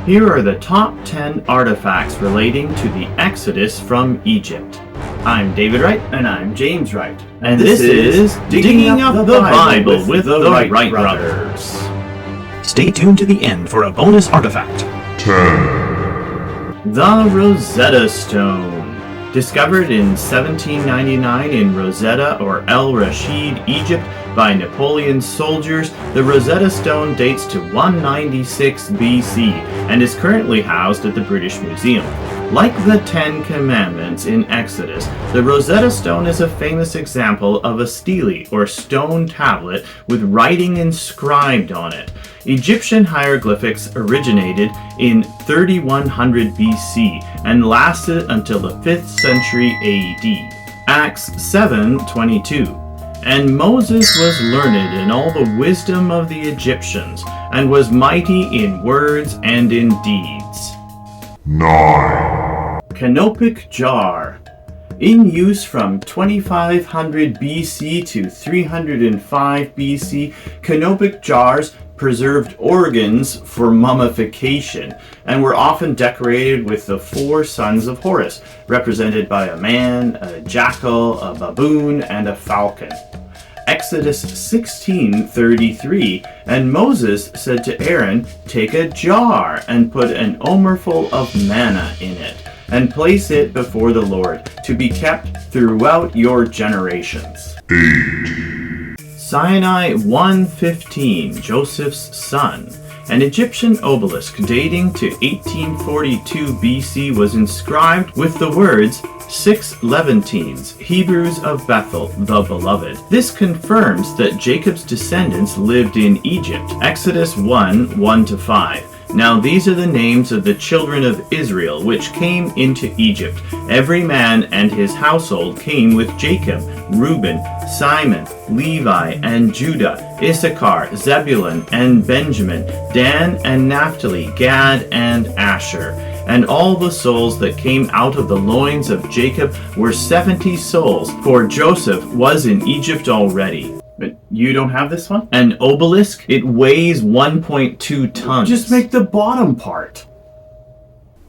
Here are the top 10 artifacts relating to the Exodus from Egypt. I'm David Wright. And I'm James Wright. And this is Digging Up the Bible with the Wright Brothers. Stay tuned to the end for a bonus artifact. 10. The Rosetta Stone. Discovered in 1799 in Rosetta or El Rashid, Egypt, by Napoleon's soldiers, the Rosetta Stone dates to 196 BC and is currently housed at the British Museum. Like the Ten Commandments in Exodus, the Rosetta Stone is a famous example of a stele or stone tablet with writing inscribed on it. Egyptian hieroglyphics originated in 3100 BC and lasted until the 5th century AD. Acts 7:22. And Moses was learned in all the wisdom of the Egyptians, and was mighty in words and in deeds. 9. Kobic Jar. In use from 2500 BC to 305 BC, Kobic jars preserved organs for mummification and were often decorated with the 4 sons of Horus, represented by a man, a jackal, a baboon, and a falcon. Exodus 16:33, and Moses said to Aaron, "Take a jar and put an omerful of manna in it, and place it before the Lord, to be kept throughout your generations." 8. Sinai 1:15, Joseph's son. An Egyptian obelisk dating to 1842 BC was inscribed with the words 6 Levantines, Hebrews of Bethel, the beloved. This confirms that Jacob's descendants lived in Egypt. Exodus 1:1-5. Now these are the names of the children of Israel which came into Egypt. Every man and his household came with Jacob: Reuben, Simon, Levi, and Judah, Issachar, Zebulun, and Benjamin, Dan and Naphtali, Gad and Asher. And all the souls that came out of the loins of Jacob were 70 souls, for Joseph was in Egypt already. But you don't have this one? An obelisk? It weighs 1.2 tons. Just make the bottom part.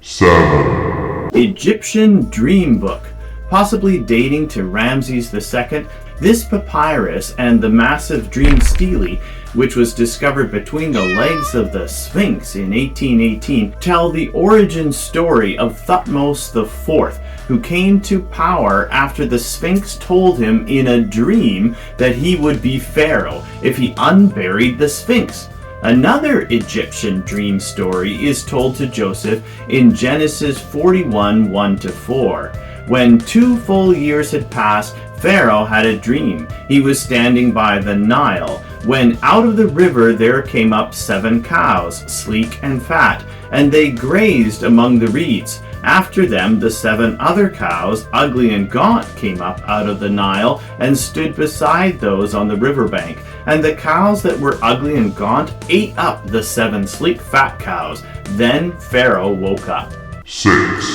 7. Egyptian Dream Book. Possibly dating to Ramses II, this papyrus and the massive dream stele, which was discovered between the legs of the Sphinx in 1818, tell the origin story of Thutmose IV, who came to power after the Sphinx told him in a dream that he would be Pharaoh if he unburied the Sphinx. Another Egyptian dream story is told to Joseph in Genesis 41, 1-4. When 2 full years had passed, Pharaoh had a dream. He was standing by the Nile, when out of the river there came up 7 cows, sleek and fat, and they grazed among the reeds. After them, the 7 other cows, ugly and gaunt, came up out of the Nile and stood beside those on the riverbank. And the cows that were ugly and gaunt ate up the 7 sleek fat cows. Then Pharaoh woke up. 6.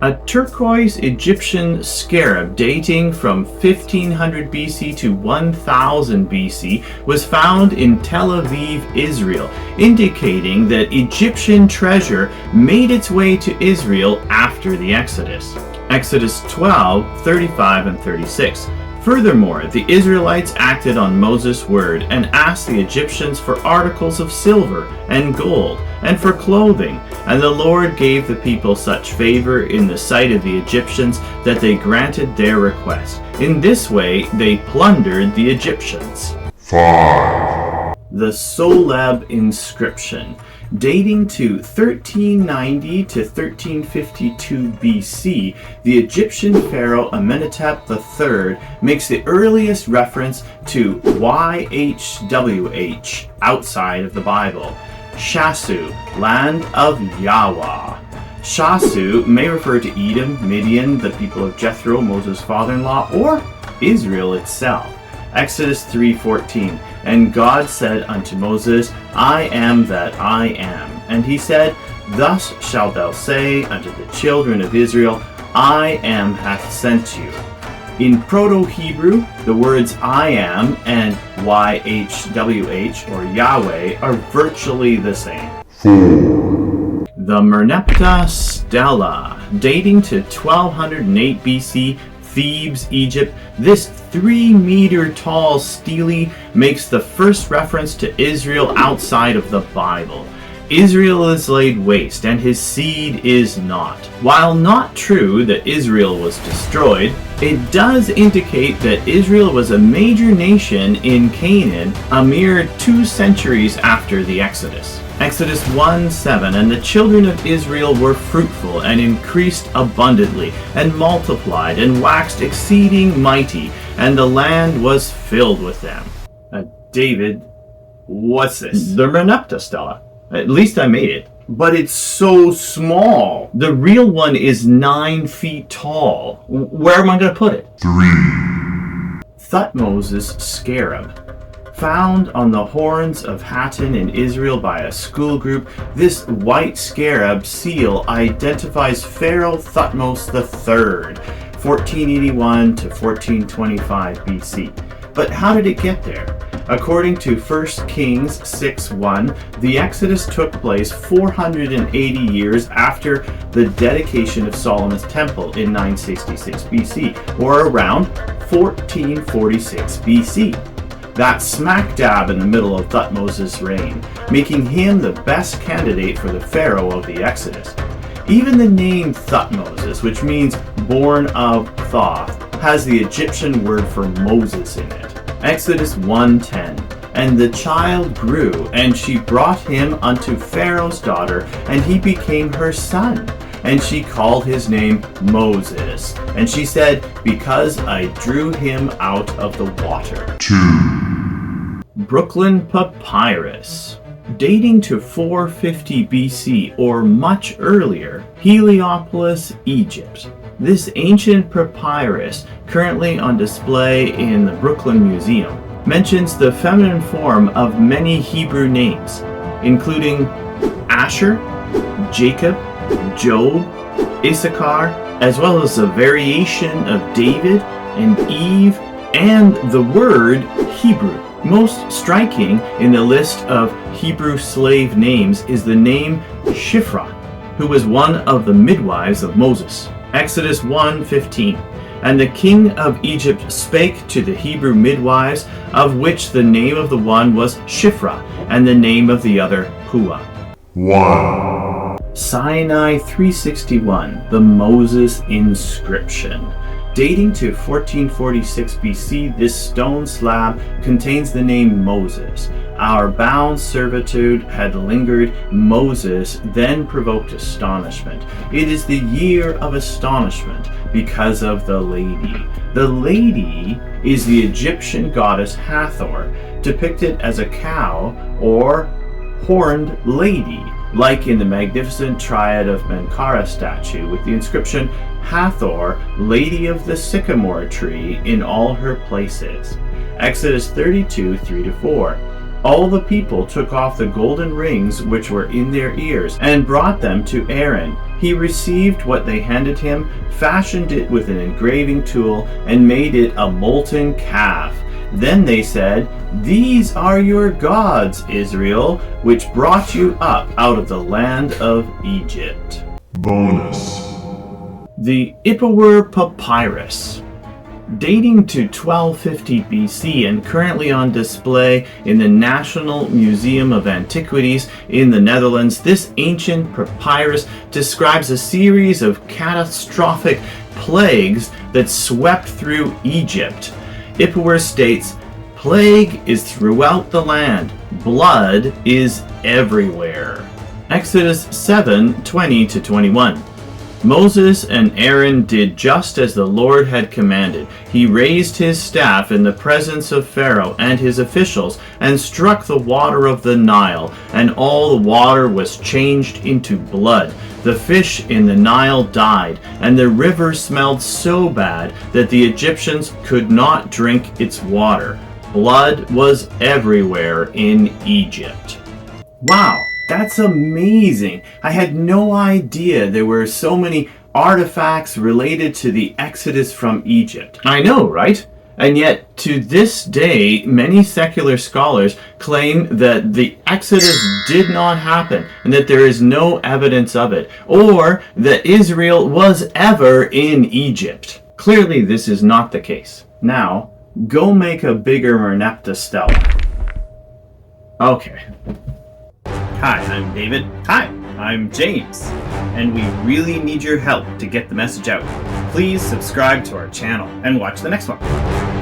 A turquoise Egyptian scarab dating from 1500 BC to 1000 BC was found in Tel Aviv, Israel, indicating that Egyptian treasure made its way to Israel after the Exodus. Exodus 12:35 and 36. Furthermore, the Israelites acted on Moses' word and asked the Egyptians for articles of silver and gold and for clothing, and the Lord gave the people such favor in the sight of the Egyptians that they granted their request. In this way, they plundered the Egyptians. 5. The Solab Inscription. Dating to 1390 to 1352 BC, the Egyptian pharaoh Amenhotep III makes the earliest reference to YHWH outside of the Bible. Shasu, land of Yahweh. Shasu may refer to Edom, Midian, the people of Jethro, Moses' father-in-law, or Israel itself. Exodus 3:14. And God said unto Moses, I am that I am. And he said, Thus shalt thou say unto the children of Israel, I am hath sent you. In Proto-Hebrew, the words I am and YHWH or Yahweh are virtually the same. 4. The Manta Stella, dating to 1208 BC, Thebes, Egypt. This 3-meter tall stele makes the first reference to Israel outside of the Bible. Israel is laid waste, and his seed is not. While not true that Israel was destroyed, it does indicate that Israel was a major nation in Canaan a mere 2 centuries after the Exodus. Exodus 1:7, and the children of Israel were fruitful and increased abundantly, and multiplied and waxed exceeding mighty, and the land was filled with them. David, what's this? The Manta Stella. At least I made it. But it's so small. The real one is 9 feet tall. Where am I going to put it? 3, Moses Scarab. Found on the horns of Hattin in Israel by a school group, this white scarab seal identifies Pharaoh Thutmose III, 1481 to 1425 BC. But how did it get there? According to 1 Kings 6:1, the Exodus took place 480 years after the dedication of Solomon's temple in 966 BC, or around 1446 BC. That's smack dab in the middle of Thutmose's reign, making him the best candidate for the pharaoh of the Exodus. Even the name Thutmoses, which means born of Thoth, has the Egyptian word for Moses in it. Exodus 1:10, and the child grew, and she brought him unto Pharaoh's daughter, and he became her son. And she called his name Moses. And she said, because I drew him out of the water. 2, Brooklyn Papyrus. Dating to 450 BC or much earlier, Heliopolis, Egypt. This ancient papyrus, currently on display in the Brooklyn Museum, mentions the feminine form of many Hebrew names, including Asher, Jacob, Job, Issachar, as well as a variation of David and Eve, and the word Hebrew. Most striking in the list of Hebrew slave names is the name Shiphrah, who was one of the midwives of Moses. Exodus 1:15, and the king of Egypt spake to the Hebrew midwives, of which the name of the one was Shiphrah, and the name of the other Puah. 1, Sinai 361, the Moses Inscription. Dating to 1446 BC, this stone slab contains the name Moses. Our bound servitude had lingered. Moses then provoked astonishment. It is the year of astonishment because of the lady. The lady is the Egyptian goddess Hathor, depicted as a cow or horned lady, like in the magnificent Triad of Menkaure statue with the inscription Hathor, Lady of the Sycamore Tree, in all her places. Exodus 32, 3-4. All the people took off the golden rings which were in their ears, and brought them to Aaron. He received what they handed him, fashioned it with an engraving tool, and made it a molten calf. Then they said, These are your gods, Israel, which brought you up out of the land of Egypt. bonus, The Ipuwer Papyrus. Dating to 1250 BC and currently on display in the National Museum of Antiquities in the Netherlands, this ancient papyrus describes a series of catastrophic plagues that swept through Egypt. Ipuwer states, Plague is throughout the land. Blood is everywhere. Exodus 7:20-21. Moses and Aaron did just as the Lord had commanded. He raised his staff in the presence of Pharaoh and his officials and struck the water of the Nile, and all the water was changed into blood. The fish in the Nile died, and the river smelled so bad that the Egyptians could not drink its water. Blood was everywhere in Egypt. Wow, that's amazing. I had no idea there were so many artifacts related to the Exodus from Egypt. I know, right? And yet, to this day, many secular scholars claim that the Exodus did not happen and that there is no evidence of it, or that Israel was ever in Egypt. Clearly, this is not the case. Now, go make a bigger Manta Stella. Okay. Hi, I'm David. Hi, I'm James. And we really need your help to get the message out. Please subscribe to our channel and watch the next one.